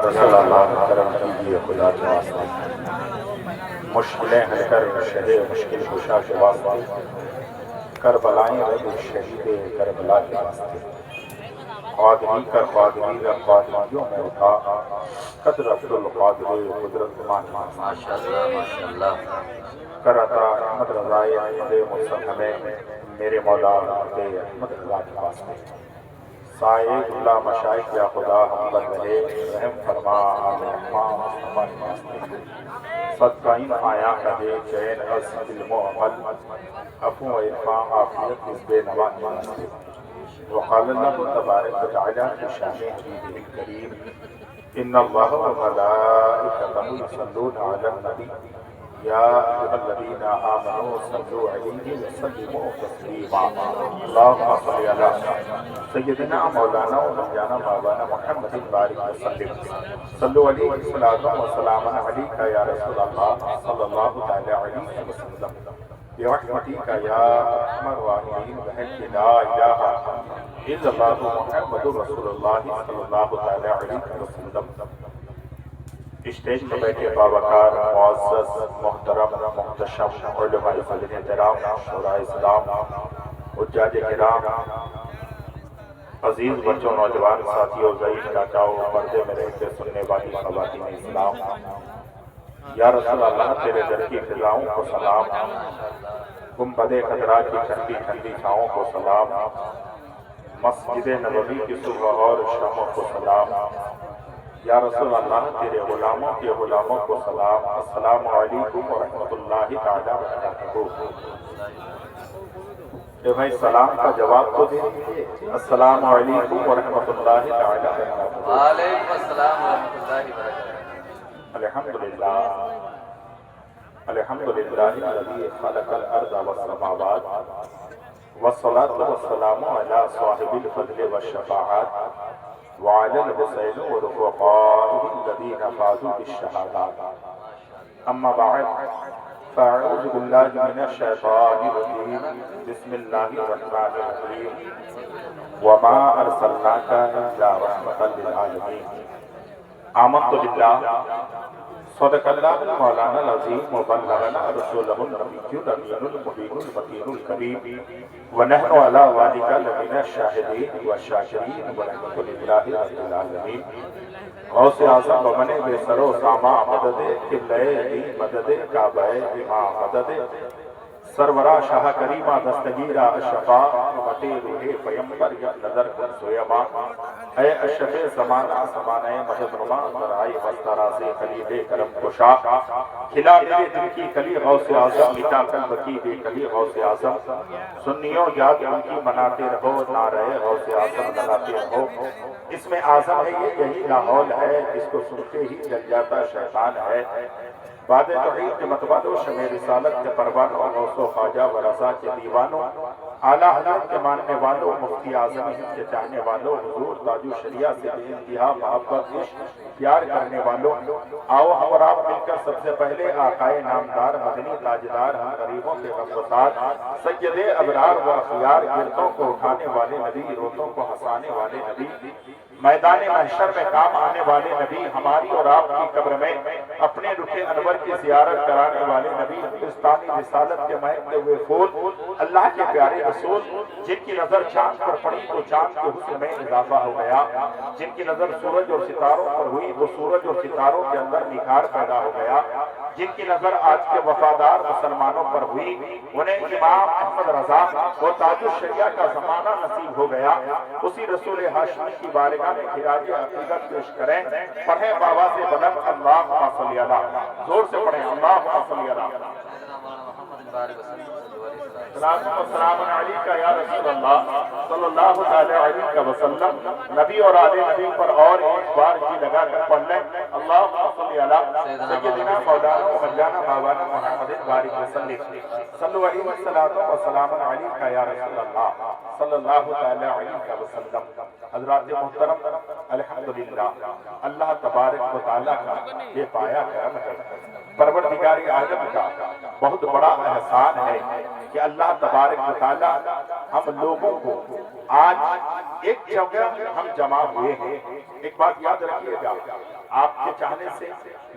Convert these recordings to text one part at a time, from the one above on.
رسول اللہ کرم کیجیے خدا کے واسطے، مشکلیں حل کر شہے مشکل کشا کے واسطے، کربلائیں رب شہید کربلا کے واسطے، قادری کر قادری رب قادریوں میں اٹھا، قدر عبد القادر قدرت ماشاءاللہ کر عطا احمد رضائے احمد مرسل ہمیں میرے مولا احمد رضا کے واسطے، سائے اللہ مشائق یا خدا ہم پر رہے، رحم فرما آمین احمام مصطفیٰ کے واسطے، صدقائن آیا کہے چین از علم و عمل، عفو و عرفاں عافیت اس بے نوا کے واسطے، وقال اللہ تبارک و تعالیٰ کی شان حبیب کریم ان اللہ و ملائکتہ یصلون علی النبی یا ایھا الذین آمنوا صلوا علیہ وسلموا تسلیما اللہم صل علی سیدنا مولانا و مولانا مولانا محمد بارک وسلم صلو علیہ الصلاۃ والسلام علیک یا رسول اللہ صلی اللہ تعالی علیہ وسلم برحمتک یا ارحم الراحمین بحق لا الہ الا اللہ محمد رسول اللہ صلی اللہ تعالی علیہ وسلم۔ اسٹیج پر بیٹھے باوقار معزز محترم محتشم علماء فضل احترام شورائے اسلام حجاج کرام عزیز بچوں نوجوان ساتھیوں ضعیف چاچاؤں پردے میں رہ کے سننے والی خواتین اسلام، یا رسول اللہ تیرے در کی فضاؤں کو سلام، گنبد خضرا کی ٹھنڈی ٹھنڈی چھاؤں کو سلام، مسجد نبوی کی صبح اور شاموں کو سلام، یا رسول اللہ تیرے غلاموں کے غلاموں کو سلام، السلام علیکم ورحمۃ اللہ تعالی وبرکاتہ۔ کہ بھائی سلام کا جواب تو دے دیجیے، السلام علیکم ورحمۃ اللہ تعالی وبرکاتہ۔ وعلیکم السلام ورحمۃ اللہ وبرکاتہ۔ الحمدللہ الحمدللہ الذی خلق الارض والسماوات والصلاة والسلام علی صاحب الفضل والشفاعات وعلى الحسين ورفقائه الذين فازوا بالشهادات، اما بعد فاعوذ بالله من الشيطان الرجيم، بسم الله الرحمن الرحيم، وما ارسلناك الا رحمة للعالمين۔ آمنت بالله صدق اللہ مولانا العظیم وبلغنا رسولہ النبی الامین المبین المتین الکریم ونحن علی ذلک لمن الشاہدین والشاکرین والحمد للہ رب العالمین۔ غوث اعظم بمن بے سر و ساما مدد قبلہ دی مدد کعبہ امام مدد سرورا شاہ کریمہ دستگیرہ اشفا مٹی روح پیمبر یک نظر کن سویما، اے اشرف زمانہ زمانہ مدد نما ذرائع وسترہ سے خلیل کرم کشا، کھلا میرے دل کی کلی غوث اعظم، مٹا قلب کی بے کلی غوث اعظم، سنیوں یاد ان کی مناتے رہو، نعرہ غوث اعظم لگاتے رہو، اس میں اعظم ہے یہ یہی لاحول ہے جس کو سنتے ہی جل جاتا شیطان ہے، بعد توحید کے متبادل شمع رسالت کے پروانوں، غوث و خواجہ و رضا کے دیوانوں، اعلیٰ حضرت کے ماننے والوں، مفتی اعظم ہند کے چاہنے والوں، حضور تاج الشریعہ سے بے انتہا محبت عشق پیار کرنے والوں، آؤ ہم اور آپ مل کر سب سے پہلے آقائے نامدار مدنی تاجدار ہم غریبوں کے غمگسار سید ابرار و اخیار، گردوں کو اٹھانے والے نبی، روتوں کو ہنسانے والے نبی، میدان محشر میں کام آنے والے نبی، ہماری اور آپ کی قبر میں اپنے رخ انور کی زیارت کرانے والے نبی، ہندوستانی رسالت کے مہکتے ہوئے پھول، اللہ کے پیارے رسول، جن کی نظر چاند پر پڑی تو چاند کے حسن میں اضافہ ہو گیا، جن کی نظر سورج اور ستاروں پر ہوئی وہ سورج اور ستاروں کے اندر نکھار پیدا ہو گیا، جن کی نظر آج کے وفادار مسلمانوں پر ہوئی انہیں امام احمد رضا وہ تاج الشریعہ کا زمانہ نصیب ہو گیا، اسی رسول ہاشمی کی بارگاہ میں خراج عقیدت پیش کریں، پڑھیں بابا سے بلند اللہم صلی علی، زور سے پڑھیں اللہم صلی علی، السلام علیکہ یا رسول اللہ صلی اللہ علیہ وسلم۔ نبی اور آل نبی پر اور ایک بار جی لگا کر پڑھ لیں، اللہم صلی علی سیدنا مولانا و مولانا مولانا محمد بارک وسلم، صلو علیہ السلام علیکہ یا رسول اللہ صلی اللہ علیہ وسلم۔ حضرات محترم، الحمدللہ اللہ تبارک و تعالیٰ کا یہ پایا کرم ہے، پروردگار عالم کا بہت بڑا احسان ہے کہ اللہ تبارک و تعالیٰ ہم لوگوں کو آج ایک جگہ ہم جمع ہوئے ہیں۔ ایک بات یاد رکھیے گا، آپ کے چاہنے سے،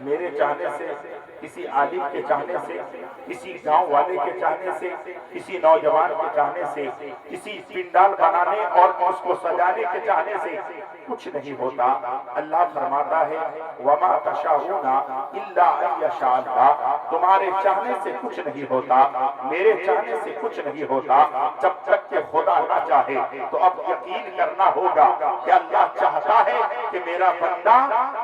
میرے چاہنے سے، کسی عالم کے چاہنے سے، کسی گاؤں والے کے چاہنے سے، کسی نوجوان کے چاہنے سے، کسی پنڈال بنانے اور اس کو سجانے کے چاہنے سے کچھ نہیں ہوتا۔ اللہ فرماتا ہے وَمَا تَشَاءُونَ إِلَّا أَن يَشَاءَ اللَّهُ، تمہارے چاہنے سے کچھ نہیں ہوتا، میرے چاہنے سے کچھ نہیں ہوتا۔ جب تک کہ خدا نہ چاہے تو اب یقین کرنا ہوگا کہ اللہ چاہتا ہے کہ میرا بندہ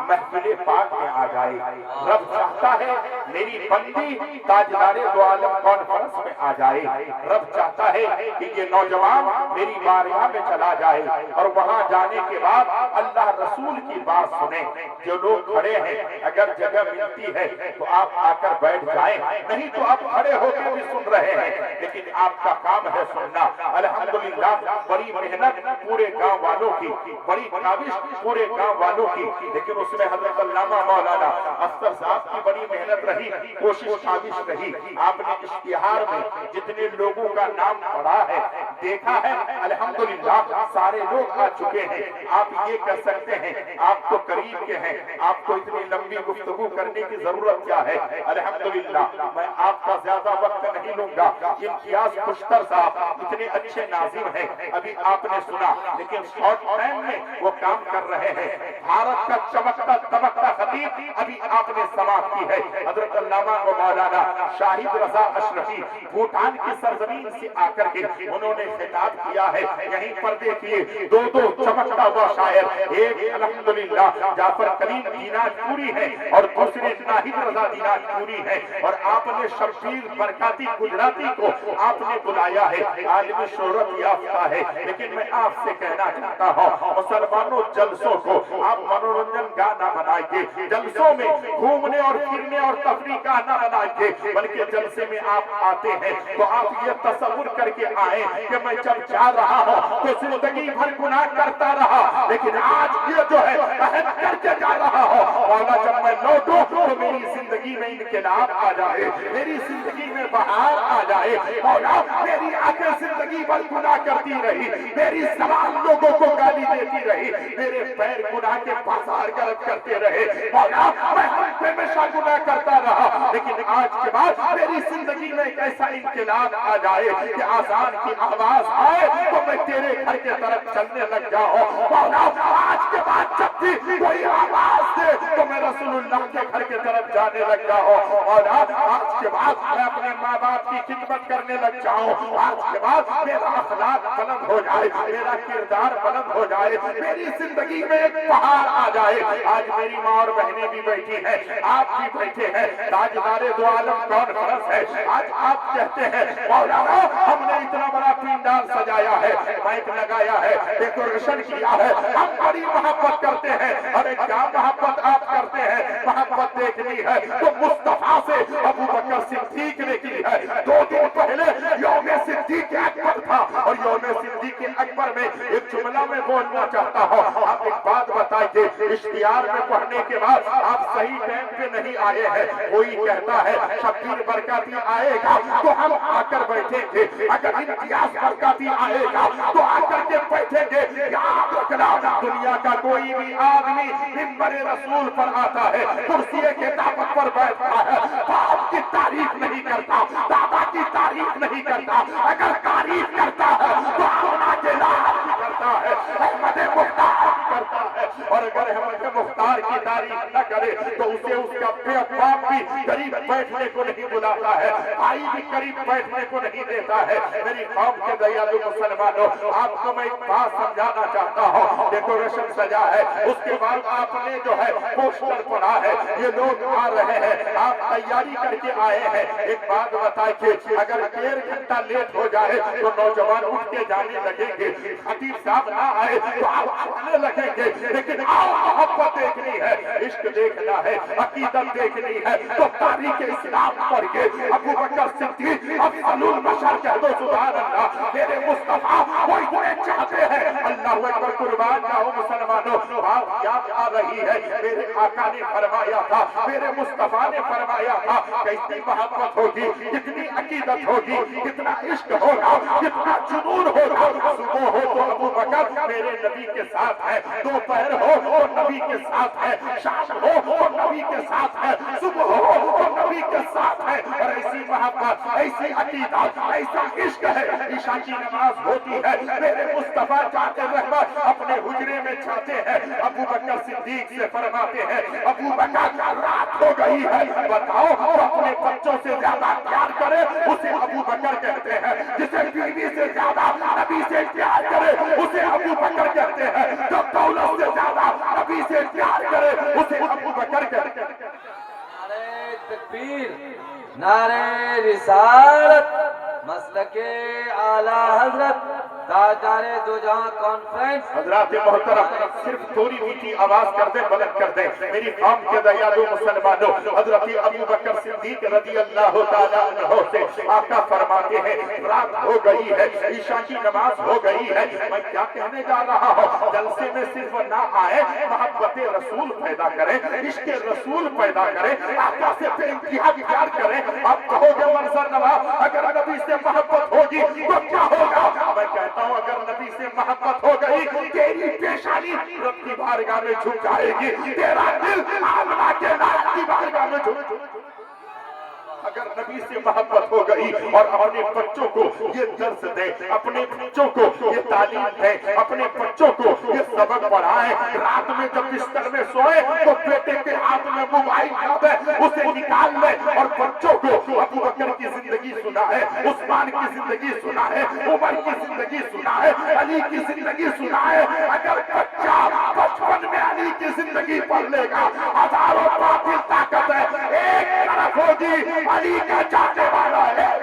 محفل پاک میں آ جائے، رب چاہتا ہے میری بندی تاجدار دو عالم کانفرنس میں آ جائے، رب چاہتا ہے کہ یہ نوجوان میری بارگاہ میں چلا جائے اور وہاں جانے کے بعد اللہ رسول کی بات سنے۔ جو لوگ کھڑے ہیں اگر جگہ ملتی ہے تو آپ آ کر بیٹھ جائیں، نہیں تو آپ کھڑے ہو کے بھی سن رہے ہیں، لیکن آپ کا کام ہے سننا۔ الحمدللہ بڑی محنت پورے گاؤں والوں کی، بڑی کاوش پورے گاؤں والوں کی، لیکن اس میں حضرت علامہ مولانا اختر صاحب کی بڑی محنت رہی، کوشش کاوش رہی۔ آپ نے اشتہار میں جتنے لوگوں کا نام پڑھا ہے، دیکھا ہے، الحمدللہ سارے لوگ آ چکے ہیں۔ آپ یہ کہہ سکتے ہیں آپ تو قریب کے ہیں، آپ کو اتنی لمبی گفتگو کرنے کی ضرورت کیا ہے؟ الحمدللہ میں آپ کا زیادہ وقت نہیں لوں گا۔ امتیاز خوشتر صاحب اتنے اچھے ناظم ہیں، ابھی آپ نے سنا، لیکن شارٹ ٹائم میں وہ کام کر رہے ہیں۔ بھارت کا چمکتا دمکتا خطیب ابھی آپ نے سماعت کی ہے، حضرت علامہ و مولانا شاہد رضا اشرفی بھوٹان کی سرزمین سے آ کر کے انہوں نے خطاب کیا ہے۔ یہیں پر دیکھیے دو چمکتا ہوا شاعر، ایک الحمدللہ جعفر کلیم دیناج پوری ہے اور دوسرے ناہید رضا دیناج پوری ہے، اور آپ نے شبیر برکاتی گجراتی کو آپ نے بلایا ہے، عالم شہرت یافتہ ہے۔ لیکن میں آپ سے کہنا چاہتا ہوں مسلمانوں، جلسوں کو آپ منورنجن کا نہ بنائیے، جلسوں میں گھومنے اور پھرنے اور تفریح کا نہ بنائیے، بلکہ جلسے میں آپ آتے ہیں تو آپ یہ تصور کر کے آئیں کہ میں جب جا رہا ہوں تو زندگی بھر گناہ کرتا رہا، لیکن آج یہ جو ہے عہد کر کے جا رہا ہوں، مولا جب میں لوٹوں تو میری زندگی میں انقلاب آ جائے، میری زندگی میں بہار آ جائے۔ مولا میری آنکھیں زندگی بھر گناہ کرتی رہی، میری زبان لوگوں کو گالی دیتی رہی، میرے پیر گناہ کے بازار گرد کرتے رہے، مولا میں ہمیشہ گناہ کرتا رہا، لیکن آج کے بعد میری زندگی میں ایک ایسا انقلاب آ جائے کہ آذان کی آواز آئے تو میں تیرے گھر کے طرف چلنے لگ جاؤں۔ مولا آج کے بعد جب بھی کوئی آواز دے تو میں رسول اللہ کے گھر کے طرف جانے لگ جاؤں، اور آج کے بعد میں اپنے ماں باپ کی خدمت کرنے لگ جاؤں، آج کے بعد میرا اخلاق بلند ہو جائے، میرا کردار بلند ہو جائے، میری زندگی میں ایک بہار آ جائے۔ آج میری ماں اور بہنیں بھی بیٹھی ہیں، آپ بھی بیٹھے ہیں، تاجدار دو عالم کانفرنس ہے، آج آپ کہتے ہیں مولا ہم نے اتنا بڑا پنڈال سجایا ہے، مائک لگایا ہے، ڈیکوریشن کیا ہے، ہم بڑی محبت کرتے ہیں۔ ارے کیا محبت آپ کرتے ہیں؟ محبت دیکھنی ہے تو مصطفیٰ سے ابو بکر صدیق نے کی ہے۔ 2 دن پہلے یوم صدیق اکبر تھا، اور یوم صدیق اکبر میں ایک جملہ میں بولنا چاہتا ہوں۔ آپ ایک بات بتائیے، اشتہار میں پڑھنے کے بعد آپ صحیح ٹائم پہ نہیں آئے ہیں، کوئی کہتا ہے شبیر برکاتی آئے گا تو ہم آ کر بیٹھیں گے، اگر امتیاز برکاتی آئے گا تو آ کر کے بیٹھیں گے۔ یاد رکھنا دنیا کا کوئی بھی آدمی منبر رسول پر آتا ہے، کرسی خطابت پر بیٹھتا ہے، باپ کی تعریف نہیں کرتا، دادا کی تعریف نہیں کرتا، اگر تعریف کرتا ہے تو آمنہ کے لحاظ بھی کرتا ہے، احمد مختار بھی کرتا ہے، اور اگر احمد مختار کی تعریف نہ کرے تو اسے اس کا باپ بھی قریب بیٹھنے کو نہیں بلاتا ہے، بھائی بھی قریب بیٹھنے کو نہیں دیتا ہے۔ میری قوم کے دیالو مسلمانوں، آپ کو میں ایک بات سمجھانا چاہتا ہوں، ڈیکوریشن سجا ہے، اس کے بعد آپ نے جو ہے پوسٹر پڑا ہے، یہ لوگ آ رہے ہیں، آپ تیاری کر کے آئے ہیں۔ ایک بات بتائیے، اگر 1.5 گھنٹہ لیٹ ہو جائے تو نوجوان اٹھ کے جانے لگیں گے، خطیب صاحب نہ آئے تو آپ آنے لگیں گے، لیکن آؤ محبت دیکھنی ہے، عشق دیکھنا ہے، عقیدت دیکھنی ہے تو تاریخ اسلام پڑھیے۔ ابو بکر صدیق افضل البشر کہہ دو سبحان اللہ، میرے مصطفیٰ وہ اتنے چاہتے ہیں، اللہ اکبر، قربان جاؤ مسلمانوں۔ بات یاد آ رہی ہے، میرے آقا نے فرمایا تھا، میرے مصطفیٰ نے فرمایا تھا، کتنی محبت ہوگی، کتنی عقیدت ہوگی، کتنا عشق ہوگا، کتنا جنون ہوگا، صبح ہو تو ابو بکر میرے نبی کے ساتھ ہے، دوپہر ہو تو نبی کے ساتھ ہے، شام ہو تو نبی کے ساتھ ہے، صبح ہو تو نبی کے ساتھ ہے۔ اور ایسی محبت، ایسی عقیدہ، ایسا عشق ہے۔ عشاء کی نماز ہوتی ہے، میرے مصطفیٰ جاتے رحمت اپنے حجرے میں جاتے ہیں، ابو بکر صدیق سے فرماتے ہیں ابو بکر رات ہو گئی ہے، بتاؤ تو اپنے بچوں سے زیادہ پیار کرے اسے ابو بکر کہتے ہیں، جسے بیوی سے زیادہ نبی سے پیار کرے اسے ابو بکر کہتے ہیں، جو دولت سے زیادہ نبی سے پیار کرے اسے ابو بکر کہتے ہیں۔ نعرہ تکبیر، نعرہ رسالت، مسلک اعلی حضرت تاجدار دو جہاں کانفرنس۔ حضرات محترم صرف تھوڑی میٹھی آواز کر دیں، بلند کر دیں، میری قوم کے دیالو مسلمانوں، حضرت ابو بکر صدیق رضی اللہ تعالیٰ عنہ سے آقا فرماتے ہیں رات ہو گئی ہے، عشاء کی نماز ہو گئی ہے، میں کیا کہنے جا رہا ہوں، جلسے میں صرف نہ آئے، محبت رسول پیدا کریں، عشق رسول پیدا کریں، آقا سے بے انتہا پیار کریں۔ آپ کہو گے منظر نواز اگر نبی سے محبت ہوگی تو کیا ہوگا؟ میں کہتا ہوں اگر نبی سے محبت ہو گئی تیری پیشانی رب کی بارگاہ میں جھک جائے گی، تیرا دل آمنہ کے لال کی بارگاہ میں جھک جائے گی۔ اگر نبی سے محبت ہو گئی اور اپنے بچوں کو یہ درس دے، اپنے بچوں کو یہ تعلیم دے، اپنے بچوں کو یہ سبق پڑھائیں، رات میں جب بستر میں سوئے تو بیٹے کے ہاتھ میں موبائل نہ دے، اسے نکال لے اور بچوں کو ابو بکر کی زندگی سنا ہے، عثمان کی زندگی سنا ہے، عمر کی زندگی سنا ہے، علی کی زندگی سنا ہے۔ اگر بچہ بچپن میں علی کی زندگی پڑھ لے گا، ہزاروں باطل طاقتیں ایک طرف ہوگی، علی کا چاہنے والا ہے،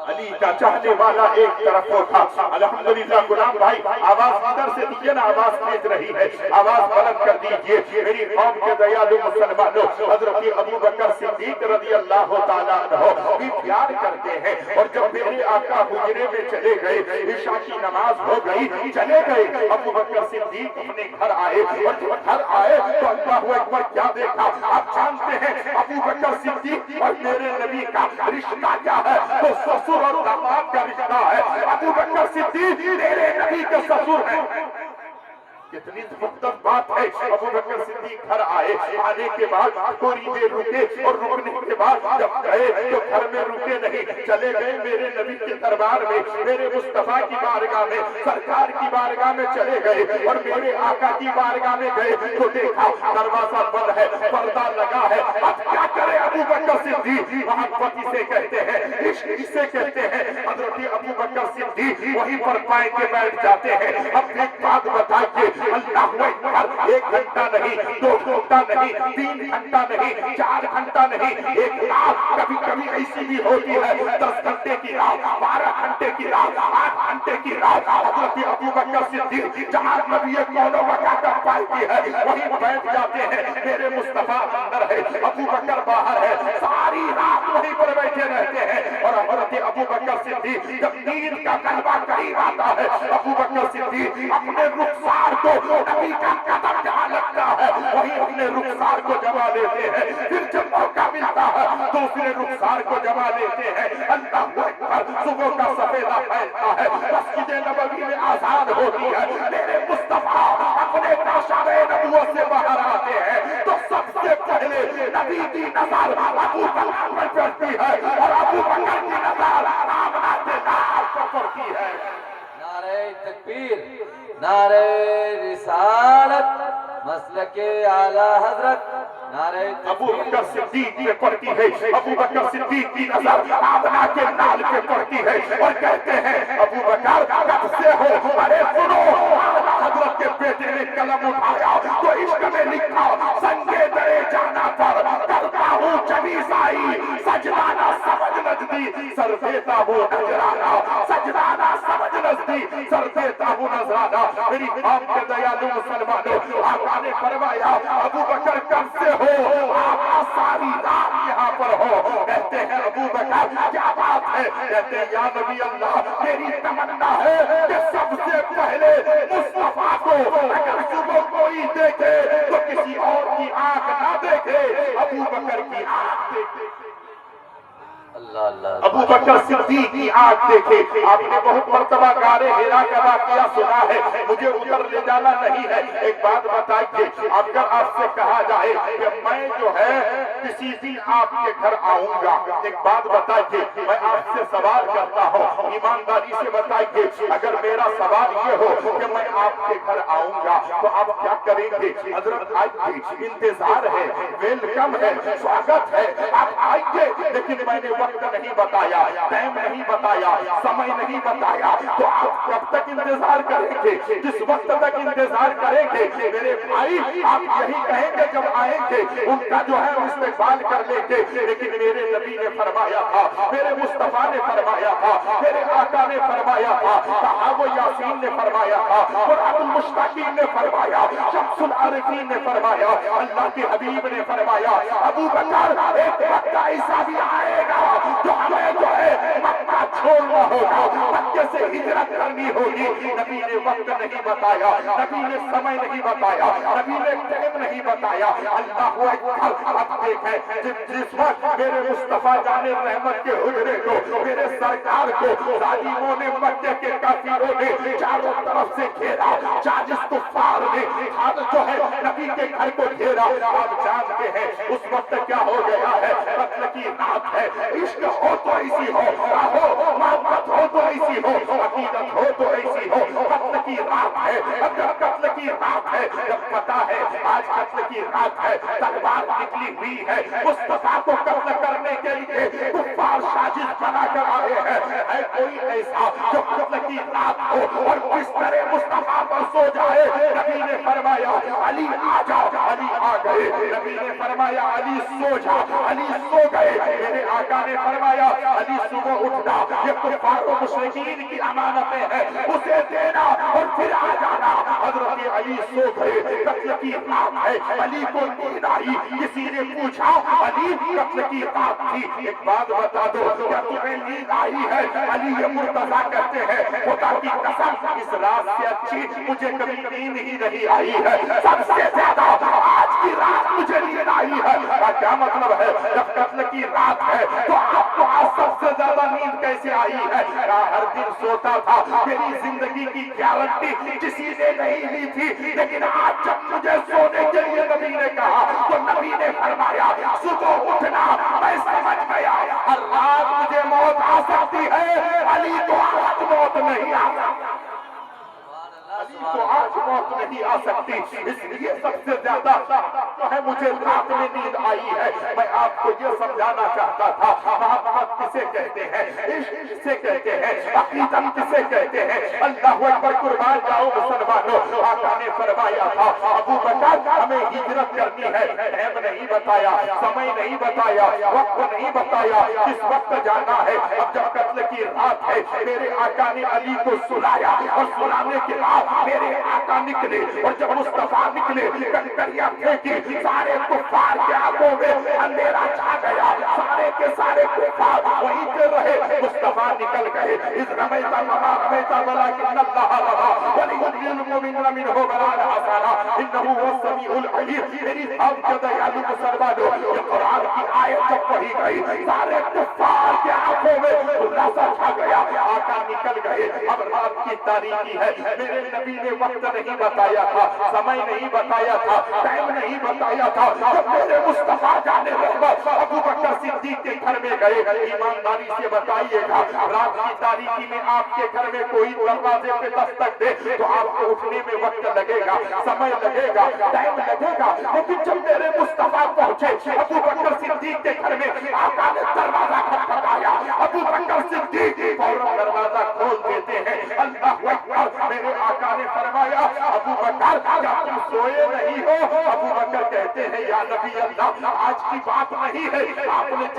علی کا چاہنے والا ایک طرف ہوتا۔ الحمدللہ غلام بھائی آواز ادھر سے دیجئے نا، آواز تیز رہی ہے، آواز بلند کر دیجئے۔ میری قوم کے دیالو مسلمانوں، حضرت ابو بکر صدیق رضی اللہ تعالیٰ عنہ بھی پیار کرتے ہیں، اور جب میرے آقا حجرے میں چلے گئے، عشاء کی نماز ہو گئی، چلے گئے، ابو بکر صدیق اپنے گھر آئے، اور جب گھر آئے تو اللہ اکبر کیا دیکھا؟ آپ جانتے ہیں ابو بکر صدیق اور میرے نبی کا رشتہ کیا ہے؟ تو سسر اور داماد کا رشتہ ہے۔ ابو بکر صدیق میرے نبی کے سسر ہیں۔ کتنی زبردست بات ہے۔ ابو بکر صدیق گھر آئے، آنے کے بعد تھوڑی دیر رکے، اور رکنے کے بعد جب گئے تو گھر میں رکے نہیں، چلے گئے میرے نبی کے دربار میں، میرے مصطفیٰ کی بارگاہ میں، سرکار کی بارگاہ میں چلے گئے، اور میرے آقا کی بارگاہ میں گئے تو دیکھا دروازہ بند ہے، پردہ لگا ہے۔ اب کیا کرے ابو بکر صدیق؟ محبت اسے کہتے ہیں، عشق اسے کہتے ہیں۔ حضرت ابو بکر صدیق وہیں پر پائیں کے بیٹھ جاتے ہیں۔ اب ایک بات بتائیے، اللہ اکبر، 1 گھنٹہ نہیں، 2 گھنٹہ نہیں، 3 گھنٹہ نہیں، 4 گھنٹہ نہیں، 1 رات کبھی کبھی ایسی بھی ہوتی ہے، 10 گھنٹے کی رات، 12 گھنٹے کی رات، 8 گھنٹے کی رات۔ حضرت ابو بکر صدیق جہاں نبی کون وقع کر پائی ہے وہیں بیٹھ جاتے ہیں۔ میرے مصطفیٰ اندر ہے، ابو بکر باہر ہے، ساری رات وہیں پر بیٹھے رہتے ہیں۔ اور حضرت ابو بکر صدیق جب نیند کا غلبہ قریب آتا ہے، ابو بکر صدیق اپنے رخسار کو نبی کا قدم جہاں لگتا ہے وہیں اپنے رخسار کو جما لیتے ہیں۔ پھر جب موقع ملتا ہے دوسرے رخسار کو جما لیتے ہیں۔ اللہ اکبر، صبح کا سفیدہ پھیلتا ہے، مسجد نبوی میں آزاد ہوتی ہے، میرے مصطفیٰ اپنے تاشارِ نبوت سے باہر آتے ہیں تو سب سے پہلے نبی کی نظر ابو بکر پر پڑتی ہے، اور ابو بکر کی نظر آمنہ کے لال پر پڑتی ہے۔ نعرہ تکبیر، نعرہ رسالت، مسلک اعلی حضرت، نعرہ ابو بکر صدیق پہ پڑتی ہے، ابو بکر صدیق کی نظر آمنہ کے لال پہ پڑتی ہے، اور کہتے ہیں ابو بکر کب سے ہو؟ ارے سنو، حضرت کے بیٹے نے قلم اٹھایا تو عشق میں لکھا، سنگے درے جانا پر کرتا ہوں چبیسائی، سجدانہ سمجھ نزدی سر دیتا ہوں نذرانہ، سجدانہ سمجھ نزدی سر دیتا ہوں نذرانہ۔ میری قوم کے دیالو مسلمانوں، آقا نے فرمایا ابو بکر کب سے ہو؟ آقا ساری رات یہاں پر ہو۔ کہتے ہیں ابو بکر کیا بات ہے؟ کہتے ہیں یا نبی اللہ، میری تمنا ہے کہ سب سے پہلے مصطفیٰ کو اگر صبح کوئی دیکھے تو کسی اور کی آنکھ نہ دیکھے، ابو بکر کی آنکھ دیکھے۔ اللہ اللہ ابو بکر صدیق کی آنکھ دیکھے. آپ نے بہت مرتبہ غارِ حرا کا واقعہ سنا ہے, مجھے ادھر لے جانا نہیں ہے. ایک بات بتائیے, اگر آپ سے کہا جائے کہ میں جو ہے کسی دن آپ کے گھر آؤں گا, ایک بات بتائیے, میں آپ سے سوال کرتا ہوں, ایمانداری سے بتائیے, اگر میرا سوال یہ ہو کہ میں آپ کے گھر آؤں گا تو آپ کیا کریں گے؟ حضرت آئیے, انتظار ہے, ویلکم ہے, سواگت ہے, آپ آئیے, لیکن میں نے وقت نہیں بتایا, ٹائم نہیں بتایا, سمے نہیں بتایا, تو آپ کب تک انتظار کریں گے؟ کس وقت تک انتظار کریں گے؟ میرے بھائی, آپ یہی کہیں گے جب آئیں گے ان کا جو ہے استقبال کر لیں گے. لیکن میرے نبی نے فرمایا تھا, میرے مصطفیٰ نے فرمایا تھا, میرے آقا نے فرمایا تھا, صحابہ یاسین نے فرمایا تھا, قرآن المشتاقین نے فرمایا, شمس العارفین نے فرمایا, اللہ کے حبیب نے فرمایا, ابو بکر ایک وقت ایسا بھی آئے گا جو ہمیں جو ہے مکہ چھوڑنا ہوگا, مکے سے ہجرت کرنی ہوگی. نبی نے وقت نہیں بتایا, نبی نے سمے نہیں بتایا, نبی نے ٹائم نہیں بتایا. اللہ اکبر. اب دیکھیں جس وقت میرے مصطفیٰ جان رحمت کے حجرے کو, میرے سرکار کو ظالموں نے, مکے کے کافروں نے چاروں طرف سے گھیرا, 40 کفار نے جو ہے نبی کے گھر کو گھیرا. آپ جانتے ہیں اس وقت کیا ہو گیا ہے؟ قتل کی رات ہے. عشق ہو تو ایسی ہو, محبت ہو تو ایسی ہو, عقیدت ہو تو ایسی ہو. قتل کی رات ہے, اگر قتل کی رات ہے, جب پتا ہے آج قتل کی رات ہے, تلوار نکلی ہوئی ہے, مصطفیٰ کو قتل کرنے کے لیے کفار سازش بنا کر آئے ہیں. ہے کوئی ایسا جو قتل کی رات ہو اور بستر مصطفیٰ پر سو جائے؟ نبی نے فرمایا علی آ جا, علی آ گئے. نبی نے فرمایا علی سو جا, علی سو گئے. میرے آقا نے فرمایا علی صبح اٹھنا, یہ کفار و مشرکین کی امانتیں ہیں, اسے دینا اور پھر آ جانا. حضرت علی سو گئے. قتل کی رات ہے, علی کو نیند آئی. کسی نے پوچھا علی قتل کی رات تھی, ایک بات بتا دو, کیا تمہیں نیند آئی ہے؟ علی یہ مرتضیٰ کہتے ہیں خدا کی قسم اس رات سے اچھی مجھے کبھی نیند ہی نہیں آئی ہے, سب سے زیادہ آج کی رات مجھے نیند آئی ہے. کیا مطلب ہے؟ جب قتل کی رات ہے تو آپ کو آج سب سے زیادہ نیند کیسے آئی ہے؟ ہر دن سوتا تھا, میری زندگی کی گارنٹی کسی نے نہیں لی تھی, لیکن آج جب مجھے سونے کے لیے نبی نے کہا تو نبی نے فرمایا صبح اٹھنا. میں سمجھ گیا ہر رات مجھے موت آ سکتی ہے, علی کو آج موت نہیں آ سکتی, علی کو آج موت نہیں آ سکتی. اس لیے سب سے زیادہ جو ہے مجھے رات میں نیند آئی ہے. میں آپ کو یہ سمجھانا چاہتا تھا, محبت کسے کہتے ہیں, عشق کسے کہتے ہیں, عقیدت کسے کہتے ہیں. اللہ اکبر, قربان جاؤ مسلمانوں. آقا نے فرمایا تھا ابو بکر ہمیں ہجرت کرنی ہے, ٹائم نہیں بتایا, سمے نہیں بتایا, وقت نہیں بتایا, کس وقت جانا ہے. اب جب قتل کی رات ہے, میرے آقا نے علی کو سلایا اور سلانے کے بعد میرے آقا نکلے, اور جب مصطفیٰ نکلے کنکریاں پھینکی, سارے کفار کے آنکھوں میں اندھیرا چھا گیا, سارے کے سارے کفار وہیں پہ رہے. مصطفیٰ نکل گئے. اذ رمیت وما رمیت ولکن اللہ رمی وليبلي المؤمنین منہ بلاء حسنا انہ هو السمیع العلیم. میری اب کے دیالو مسلمانوں, یہ قرآن کی آیت جب پڑھی گئی سارے کفار کے آنکھوں میں خلاصہ چھا گیا. آقا نکل گئے. اب رات کی تاریکی ہے, میرے نبی نے وقت نہیں بتایا تھا, سمے نہیں بتایا تھا, ٹائم نہیں بتایا تھا. جب میرے مصطفیٰ جان رحمت ابو بکر صدیق کے گھر میں گئے, ایمانداری سے بتائیے گا رات کی تاریکی میں آپ کے گھر میں کوئی دروازے پہ دستک دے تو آپ کو اٹھنے میں وقت لگے گا, سمے لگے گا, ٹائم لگے گا. لیکن جب میرے مصطفیٰ پہنچے ابو بکر صدیق کے گھر میں, آقا نے دروازہ کھٹکھٹایا, ابو بکر صدیق فوراً دروازہ کھول دیتے ہیں. اللہ اکبر. میرے آقا نے فرمایا ابو بکر کیا تم سوئے نہیں ہو؟ ابو بکر کہتے ہیں یا نبی اللہ آج کی بات نہیں ہے, آپ نے